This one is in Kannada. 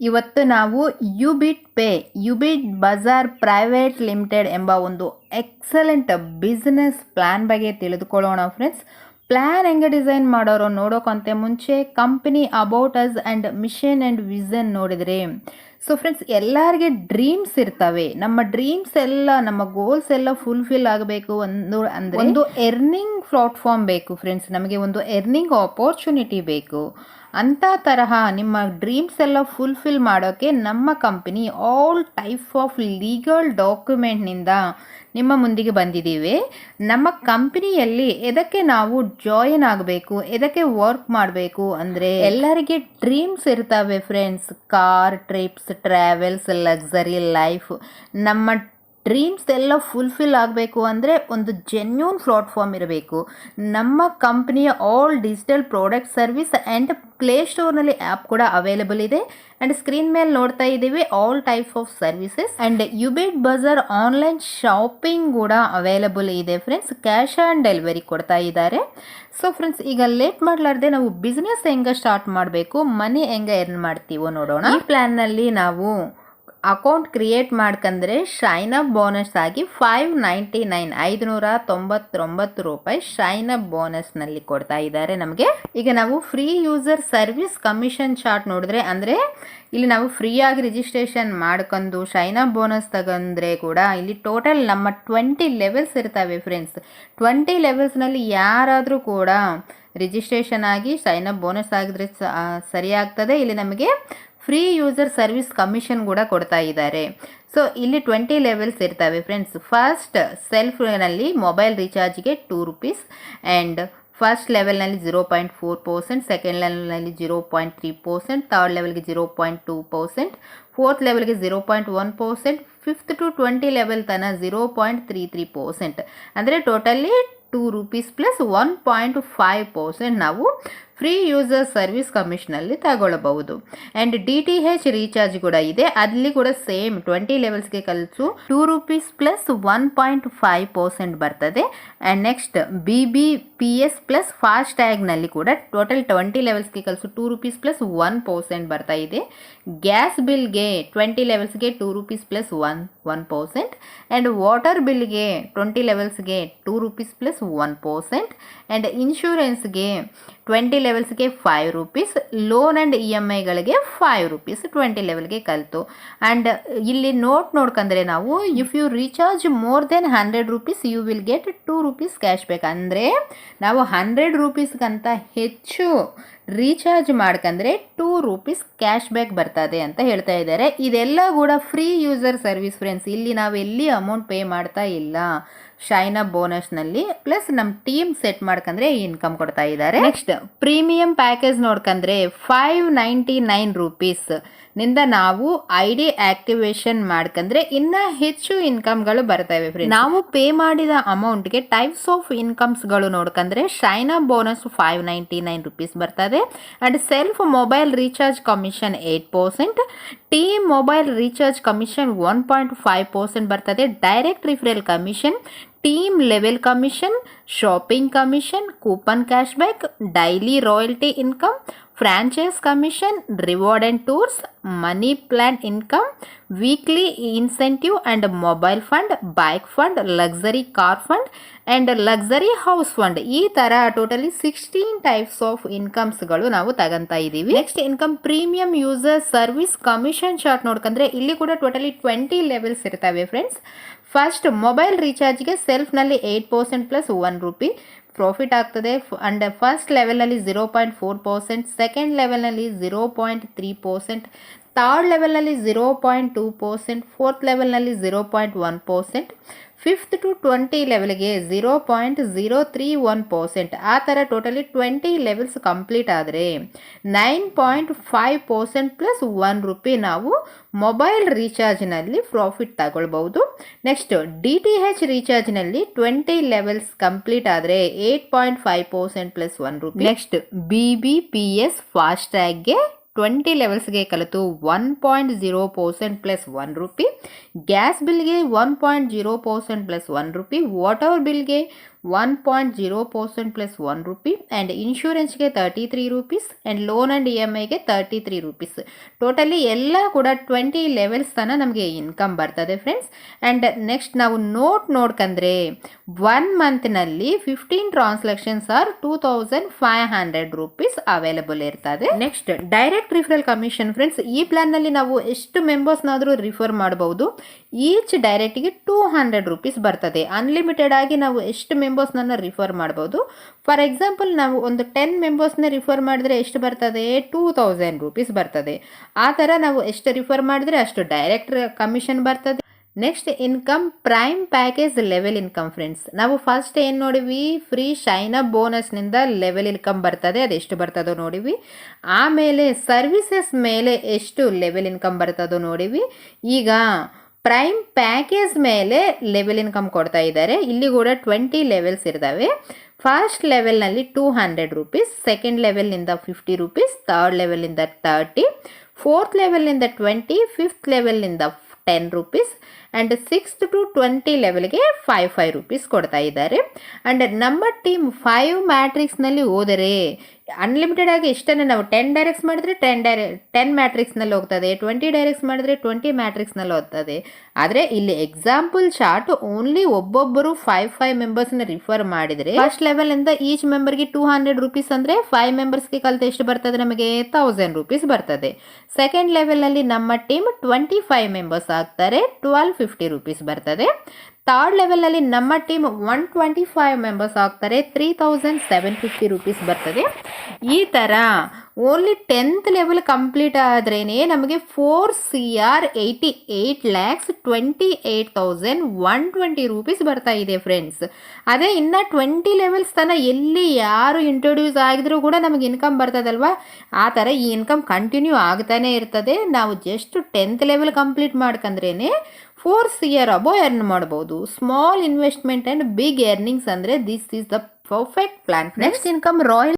ಇವತ್ತು ನಾವು ಯುಬಿಟ್ ಬಜಾರ್ ಪ್ರೈವೇಟ್ ಲಿಮಿಟೆಡ್ ಎಂಬ ಒಂದು ಎಕ್ಸಲೆಂಟ್ ಬಿಸ್ನೆಸ್ ಪ್ಲಾನ್ ಬಗ್ಗೆ ತಿಳಿದುಕೊಳ್ಳೋಣ ಫ್ರೆಂಡ್ಸ್. ಪ್ಲಾನ್ ಹೆಂಗೆ ಡಿಸೈನ್ ಮಾಡೋರು ನೋಡೋಕಂತೆ ಮುಂಚೆ company about us and mission and vision ನೋಡಿದ್ರೆ ಸೊ ಫ್ರೆಂಡ್ಸ್, ಎಲ್ಲರಿಗೆ ಡ್ರೀಮ್ಸ್ ಇರ್ತವೆ. ನಮ್ಮ ಡ್ರೀಮ್ಸ್ ಎಲ್ಲ, ನಮ್ಮ ಗೋಲ್ಸ್ ಎಲ್ಲ ಫುಲ್ಫಿಲ್ ಆಗಬೇಕು ಅಂದರೆ ಒಂದು ಎರ್ನಿಂಗ್ ಪ್ಲಾಟ್ಫಾರ್ಮ್ ಬೇಕು ಫ್ರೆಂಡ್ಸ್. ನಮಗೆ ಒಂದು ಎರ್ನಿಂಗ್ ಆಪರ್ಚುನಿಟಿ ಬೇಕು. ಅಂಥ ತರಹ ನಿಮ್ಮ ಡ್ರೀಮ್ಸ್ ಎಲ್ಲ ಫುಲ್ಫಿಲ್ ಮಾಡೋಕ್ಕೆ ನಮ್ಮ company all type of legal ಡಾಕ್ಯುಮೆಂಟ್ನಿಂದ ನಿಮ್ಮ ಮುಂದಿಗೆ ಬಂದಿದ್ದೀವಿ. ನಮ್ಮ ಕಂಪನಿಯಲ್ಲಿ ಎದಕ್ಕೆ ನಾವು ಜಾಯಿನ್ ಆಗಬೇಕು, ಎದಕ್ಕೆ ವರ್ಕ್ ಮಾಡಬೇಕು ಅಂದರೆ ಎಲ್ಲರಿಗೆ ಡ್ರೀಮ್ಸ್ ಇರ್ತವೆ friends. Car, trips, travels, luxury life. ನಮ್ಮ ಡ್ರೀಮ್ಸ್ ಎಲ್ಲ ಫುಲ್ಫಿಲ್ ಆಗಬೇಕು ಅಂದರೆ ಒಂದು ಜೆನ್ಯೂನ್ ಪ್ಲಾಟ್ಫಾರ್ಮ್ ಇರಬೇಕು. ನಮ್ಮ ಕಂಪ್ನಿಯ all digital product service and ಪ್ಲೇಸ್ಟೋರ್ನಲ್ಲಿ ಆ್ಯಪ್ ಕೂಡ ಅವೈಲೇಬಲ್ ಇದೆ. ಆ್ಯಂಡ್ ಸ್ಕ್ರೀನ್ ಮೇಲೆ ನೋಡ್ತಾ ಇದ್ದೀವಿ all type of services. And ಯುಬಿಟ್ ಬಜಾರ್ ಆನ್ಲೈನ್ ಶಾಪಿಂಗ್ ಕೂಡ ಅವೈಲೇಬಲ್ ಇದೆ ಫ್ರೆಂಡ್ಸ್. ಕ್ಯಾಶ್ ಆನ್ ಡೆಲಿವರಿ ಕೊಡ್ತಾ ಇದ್ದಾರೆ. ಸೊ ಫ್ರೆಂಡ್ಸ್, ಈಗ ಲೇಟ್ ಮಾಡಲಾರ್ದೆ ನಾವು ಬಿಸ್ನೆಸ್ ಹೆಂಗೆ ಸ್ಟಾರ್ಟ್ ಮಾಡಬೇಕು, ಮನಿ ಹೆಂಗೆ ಎರ್ನ್ ಮಾಡ್ತೀವೋ ನೋಡೋಣ. ಈ ಪ್ಲ್ಯಾನ್ನಲ್ಲಿ ನಾವು ಅಕೌಂಟ್ ಕ್ರಿಯೇಟ್ ಮಾಡ್ಕಂದ್ರೆ ಶೈನ್ ಅಪ್ ಬೋನಸ್ ಆಗಿ $599 ಶೈನ್ ಅಪ್ ಬೋನಸ್ನಲ್ಲಿ ಕೊಡ್ತಾ ಇದ್ದಾರೆ ನಮಗೆ. ಈಗ ನಾವು free user service commission chart ನೋಡಿದ್ರೆ, ಅಂದರೆ ಇಲ್ಲಿ ನಾವು ಫ್ರೀಯಾಗಿ ರಿಜಿಸ್ಟ್ರೇಷನ್ ಮಾಡ್ಕೊಂಡು ಶೈನ್ ಅಪ್ ಬೋನಸ್ ತಗೊಂಡ್ರೆ ಕೂಡ ಇಲ್ಲಿ ಟೋಟಲ್ ನಮ್ಮ 20 ಲೆವೆಲ್ಸ್ ಇರ್ತವೆ ಫ್ರೆಂಡ್ಸ್. 20 ಲೆವೆಲ್ಸ್ನಲ್ಲಿ ಯಾರಾದರೂ ಕೂಡ ರಿಜಿಸ್ಟ್ರೇಷನ್ ಆಗಿ ಶೈನ್ ಅಪ್ ಬೋನಸ್ ಆಗಿದ್ರೆ ಸರಿಯಾಗ್ತದೆ. ಇಲ್ಲಿ ನಮಗೆ ಫ್ರೀ ಯೂಸರ್ ಸರ್ವಿಸ್ ಕಮಿಷನ್ ಕೂಡ ಕೊಡ್ತಾ ಇದ್ದಾರೆ. ಸೊ ಇಲ್ಲಿ 20 ಲೆವೆಲ್ಸ್ ಇರ್ತವೆ ಫ್ರೆಂಡ್ಸ್. ಫಸ್ಟ್ ಸೆಲ್ಫ್ನಲ್ಲಿ ಮೊಬೈಲ್ ರೀಚಾರ್ಜ್ಗೆ ₹2 ಆ್ಯಂಡ್ ಫಸ್ಟ್ ಲೆವೆಲ್ನಲ್ಲಿ 0.4%, ಸೆಕೆಂಡ್ ಲೆವೆಲ್ನಲ್ಲಿ 0.3%, ಥರ್ಡ್ ಲೆವೆಲ್ಗೆ 0.2%, ಫೋರ್ತ್ ಲೆವೆಲ್ಗೆ 0.1%, ಫಿಫ್ತ್ ಟು 20 ಲೆವೆಲ್ ತನಕ 0.33%. ಅಂದರೆ ಟೋಟಲಿ ₹2 ಪ್ಲಸ್ 1.5% ನಾವು ಫ್ರೀ ಯೂಸರ್ ಸರ್ವಿಸ್ ಕಮಿಷನಲ್ಲಿ ತಗೊಳ್ಳಬಹುದು. ಆ್ಯಂಡ್ DTH ರೀಚಾರ್ಜ್ ಕೂಡ ಇದೆ. ಅಲ್ಲಿ ಕೂಡ ಸೇಮ್ 20 ಲೆವೆಲ್ಸ್ಗೆ ಕಲಿಸು ₹2 ಪ್ಲಸ್ 1.5% ಬರ್ತದೆ. And next BBPS plus fast ಟ್ಯಾಗ್ನಲ್ಲಿ ಕೂಡ ಟೋಟಲ್ 20 ಲೆವೆಲ್ಸ್ಗೆ ಕಲಿಸು ₹2 ಪ್ಲಸ್ 1% ಬರ್ತಾ ಇದೆ. ಗ್ಯಾಸ್ ಬಿಲ್ಗೆ 20 ಲೆವೆಲ್ಸ್ಗೆ ₹2 ಪ್ಲಸ್ 1%. ಆ್ಯಂಡ್ ವಾಟರ್ ಬಿಲ್ಗೆ 20 ಲೆವೆಲ್ಸ್ಗೆ ₹2 ಪ್ಲಸ್ 1%. ಆ್ಯಂಡ್ ಇನ್ಶೂರೆನ್ಸ್ಗೆ 20 ಲೆವೆಲ್ಸ್ಗೆ ₹5, ಲೋನ್ ಆ್ಯಂಡ್ EMIಗಳಿಗೆ ₹5 20 ಲೆವೆಲ್ಗೆ ಕಲಿತು. ಆ್ಯಂಡ್ ಇಲ್ಲಿ ನೋಡ್ಕಂದ್ರೆ ನಾವು if you recharge more than ₹100 you will get ₹2 cash back. ಅಂದರೆ ನಾವು ₹100 ಹೆಚ್ಚು ರೀಚಾರ್ಜ್ ಮಾಡ್ಕಂದ್ರೆ ₹2 ಕ್ಯಾಶ್ ಬ್ಯಾಕ್ ಬರ್ತದೆ ಅಂತ ಹೇಳ್ತಾ ಇದ್ದಾರೆ. ಇದೆಲ್ಲ ಕೂಡ ಫ್ರೀ ಯೂಸರ್ ಸರ್ವಿಸ್ ಫ್ರೆಂಡ್ಸ್. ಇಲ್ಲಿ ನಾವು ಎಲ್ಲಿ ಅಮೌಂಟ್ ಪೇ ಮಾಡ್ತಾ ಇಲ್ಲ. ಶೈನ್ ಅಪ್ ಬೋನಸ್ನಲ್ಲಿ ಪ್ಲಸ್ ನಮ್ಮ ಟೀಮ್ ಸೆಟ್ ಮಾಡ್ಕಂದ್ರೆ ಇನ್ಕಮ್ ಕೊಡ್ತಾ ಇದ್ದಾರೆ. ನೆಕ್ಸ್ಟ್ ಪ್ರೀಮಿಯಂ ಪ್ಯಾಕೇಜ್ ನೋಡ್ಕಂದ್ರೆ ₹599 ನಿಂದ ನಾವು ID ಆಕ್ಟಿವೇಶನ್ ಮಾಡ್ಕಂದ್ರೆ ಇನ್ನ ಹೆಚ್ಚು ಇನ್ಕಮ್ಗಳು ಬರ್ತವೆ ಫ್ರೆಂಡ್ಸ್. ನಾವು ಪೇ ಮಾಡಿದ ಅಮೌಂಟ್ಗೆ ಟೈಪ್ಸ್ ಆಫ್ ಇನ್ಕಮ್ಸ್ಗಳು ನೋಡ್ಕಂದ್ರೆ ಶೈನ್ ಅಪ್ ಬೋನಸ್ ₹599 ಬರ್ತದೆ. And self mobile recharge commission 8%, team mobile recharge commission 1.5% ಬರ್ತದೆ. Direct referral commission, team level commission, shopping commission, coupon cash back, daily royalty income, franchise commission, reward and tours, money plan income, weekly incentive and mobile fund, bike fund, luxury car fund and luxury house fund. ಈ ಥರ ಟೋಟಲಿ 16 ಟೈಪ್ಸ್ ಆಫ್ ಇನ್ಕಮ್ಸ್ಗಳು ನಾವು ತಗೊಂತಾ ಇದ್ದೀವಿ. Next income premium user service commission chart ನೋಡ್ಕಂದ್ರೆ ಇಲ್ಲಿ ಕೂಡ ಟೋಟಲಿ 20 ಲೆವೆಲ್ಸ್ ಇರ್ತವೆ ಫ್ರೆಂಡ್ಸ್. ಫಸ್ಟ್ ಮೊಬೈಲ್ ರೀಚಾರ್ಜ್ಗೆ ಸೆಲ್ಫ್ನಲ್ಲಿ 8% ಪ್ಲಸ್ ₹1 ಪ್ರಾಫಿಟ್ ಆಗ್ತದೆ. ಅಂಡ್ ಫಸ್ಟ್ ಲೆವೆಲ್ನಲ್ಲಿ 0.4%, ಸೆಕೆಂಡ್ ಲೆವೆಲ್ನಲ್ಲಿ 0.3%, ಥರ್ಡ್ ಲೆವೆಲ್ನಲ್ಲಿ 0.2%, ಫೋರ್ತ್ ಲೆವೆಲ್ನಲ್ಲಿ 0.1%, ಫಿಫ್ತ್ ಟು 20 ಲೆವೆಲ್ಗೆ 0.031%. ಆ ಥರ ಟೋಟಲಿ 20 ಲೆವೆಲ್ಸ್ ಕಂಪ್ಲೀಟ್ ಆದರೆ 9.5% ಪ್ಲಸ್ ₹1 ನಾವು ಮೊಬೈಲ್ ರೀಚಾರ್ಜ್ನಲ್ಲಿ ಪ್ರಾಫಿಟ್ ತಗೊಳ್ಬಹುದು. ನೆಕ್ಸ್ಟ್ DTH ರೀಚಾರ್ಜ್ನಲ್ಲಿ 20 ಲೆವೆಲ್ಸ್ ಕಂಪ್ಲೀಟ್ ಆದರೆ 8.5% ಪ್ಲಸ್ ₹1. ನೆಕ್ಸ್ಟ್ BBPS ಫಾಸ್ಟ್ ಟ್ಯಾಗ್ಗೆ 20 ಲೆವೆಲ್ಸ್ಗೆ ಕಲಿತು 1.0% ಪ್ಲಸ್ ₹1. ಗ್ಯಾಸ್ ಬಿಲ್ಗೆ 1.0% ಪ್ಲಸ್ ₹1. ವಾಟರ್ ಬಿಲ್ಗೆ 1.0% ಪ್ಲಸ್ 1 ರೂಪಿ ಆ್ಯಂಡ್ ಇನ್ಶೂರೆನ್ಸ್ಗೆ 33 ರೂಪೀಸ್ ಆ್ಯಂಡ್ ಲೋನ್ ಆ್ಯಂಡ್ EMIಗೆ 33 ರೂಪೀಸ್. ಟೋಟಲಿ ಎಲ್ಲ ಕೂಡ 20 ಲೆವೆಲ್ಸ್ ತನಕ ನಮಗೆ ಇನ್ಕಮ್ ಬರ್ತದೆ ಫ್ರೆಂಡ್ಸ್. ಆ್ಯಂಡ್ ನೆಕ್ಸ್ಟ್ ನಾವು ನೋಡ್ಕಂದ್ರೆ 1 ಮಂತ್ನಲ್ಲಿ 15 ಟ್ರಾನ್ಸಾಕ್ಷನ್ಸ್ ಆರ್ 2500 ರೂಪೀಸ್ ಅವೈಲಬಲ್ ಇರ್ತದೆ. Next direct referral commission friends. ಈ ಪ್ಲಾನ್ನಲ್ಲಿ ನಾವು ಎಷ್ಟು ಮೆಂಬರ್ಸ್ನಾದರೂ ರಿಫರ್ ಮಾಡಬಹುದು. ಈಚ್ ಡೈರೆಕ್ಟ್ಗೆ 200 ರೂಪೀಸ್ ಬರ್ತದೆ. ಅನ್ಲಿಮಿಟೆಡ್ ಆಗಿ ನಾವು ಎಷ್ಟು ಮೆಂಬರ್ಸ್ನ ರಿಫರ್ ಮಾಡ್ಬೋದು. ಫಾರ್ ಎಕ್ಸಾಂಪಲ್ ನಾವು ಒಂದು 10 ಮೆಂಬರ್ಸ್ನ ರಿಫರ್ ಮಾಡಿದ್ರೆ ಎಷ್ಟು ಬರ್ತದೆ, 2000 ರೂಪೀಸ್ ಬರ್ತದೆ. ಆ ಥರ ನಾವು ಎಷ್ಟು ರಿಫರ್ ಮಾಡಿದ್ರೆ ಅಷ್ಟು ಡೈರೆಕ್ಟ್ ಕಮಿಷನ್ ಬರ್ತದೆ. Next income prime package level income friends. ನಾವು ಫಸ್ಟ್ ಏನು ನೋಡಿವಿ, ಫ್ರೀ ಶೈನ್ ಅಪ್ ಬೋನಸ್ನಿಂದ ಲೆವೆಲ್ ಇನ್ಕಮ್ ಬರ್ತದೆ, ಅದೆಷ್ಟು ಬರ್ತದೋ ನೋಡಿವಿ. ಆಮೇಲೆ ಸರ್ವಿಸಸ್ ಮೇಲೆ ಎಷ್ಟು ಲೆವೆಲ್ ಇನ್ಕಮ್ ಬರ್ತದೋ ನೋಡಿವಿ. ಈಗ ಪ್ರೈಮ್ ಪ್ಯಾಕೇಜ್ ಮೇಲೆ ಲೆವೆಲ್ ಇನ್ಕಮ್ ಕೊಡ್ತಾ ಇದ್ದಾರೆ. ಇಲ್ಲಿ ಕೂಡ 20 ಲೆವೆಲ್ಸ್ ಇರ್ತವೆ. ಫಸ್ಟ್ ಲೆವೆಲ್ನಲ್ಲಿ 200 ರೂಪೀಸ್, ಸೆಕೆಂಡ್ ಲೆವೆಲ್ನಿಂದ 50 ರೂಪೀಸ್, ಥರ್ಡ್ ಲೆವೆಲ್ನಿಂದ 30, ಫೋರ್ತ್ ಲೆವೆಲ್ನಿಂದ 20, ಫಿಫ್ತ್ ಲೆವೆಲ್ನಿಂದ 10 ರೂಪೀಸ್ ಆ್ಯಂಡ್ 6th to 20 ಲೆವೆಲ್ಗೆ 5 ರೂಪೀಸ್ ಕೊಡ್ತಾ ಇದ್ದಾರೆ. ಆ್ಯಂಡ್ ನಮ್ಮ ಟೀಮ್ 5 ಮ್ಯಾಟ್ರಿಕ್ಸ್ನಲ್ಲಿ ಹೋದರೆ ಅನ್ಲಿಮಿಟೆಡ್ ಆಗಿ ಎಷ್ಟನ್ನು ನಾವು 10 ಡೈರೆಕ್ಟ್ಸ್ ಮಾಡಿದ್ರೆ 10 ಮ್ಯಾಟ್ರಿಕ್ಸ್ನಲ್ಲಿ ಹೋಗ್ತದೆ, 20 ಡೈರೆಕ್ಟ್ಸ್ ಮಾಡಿದ್ರೆ 20 ಮ್ಯಾಟ್ರಿಕ್ಸ್ನಲ್ಲಿ ಹೋಗ್ತದೆ. ಆದರೆ ಇಲ್ಲಿ ಎಕ್ಸಾಂಪಲ್ ಚಾರ್ಟ್ ಓನ್ಲಿ ಒಬ್ಬೊಬ್ಬರು 5 ಮೆಂಬರ್ಸ್ನ ರಿಫರ್ ಮಾಡಿದರೆ ಫಸ್ಟ್ ಲೆವೆಲಿಂದ ಈಚ್ ಮೆಂಬರ್ಗೆ 200 ರೂಪೀಸ್ ಅಂದರೆ 5 ಮೆಂಬರ್ಸ್ಗೆ ಕಲಿತು ಎಷ್ಟು ಬರ್ತದೆ, ನಮಗೆ 1000 ರೂಪೀಸ್ ಬರ್ತದೆ. ಸೆಕೆಂಡ್ ಲೆವೆಲ್ನಲ್ಲಿ ನಮ್ಮ ಟೀಮ್ 25 ಮೆಂಬರ್ಸ್ ಆಗ್ತಾರೆ, 1250 ರೂಪೀಸ್ ಬರ್ತದೆ. ಥರ್ಡ್ ಲೆವೆಲ್ನಲ್ಲಿ ನಮ್ಮ ಟೀಮ್ 125 ಮೆಂಬರ್ಸ್ ಆಗ್ತಾರೆ, 3750 ರೂಪೀಸ್ ಬರ್ತದೆ. ಈ ಥರ ಓನ್ಲಿ 10th ಲೆವೆಲ್ ಕಂಪ್ಲೀಟ್ ಆದ್ರೇ ನಮಗೆ 4,88,28,120 ರೂಪೀಸ್ ಬರ್ತಾ ಇದೆ ಫ್ರೆಂಡ್ಸ್. ಅದೇ ಇನ್ನು 20 ಲೆವೆಲ್ಸ್ ತನಕ ಎಲ್ಲಿ ಯಾರು ಇಂಟ್ರೊಡ್ಯೂಸ್ ಆಗಿದ್ರೂ ಕೂಡ ನಮಗೆ ಇನ್ಕಮ್ ಬರ್ತದಲ್ವಾ, ಆ ಥರ ಈ ಇನ್ಕಮ್ ಕಂಟಿನ್ಯೂ ಆಗ್ತಾನೆ ಇರ್ತದೆ. ನಾವು ಜಸ್ಟ್ 10th ಲೆವೆಲ್ ಕಂಪ್ಲೀಟ್ ಮಾಡ್ಕಂದ್ರೇ 4 CR ಅಬೋ ಎರ್ನ್ ಮಾಡ್ಬೋದು. Small investment and big earnings ಅಂದರೆ this is the perfect plan. Next income royal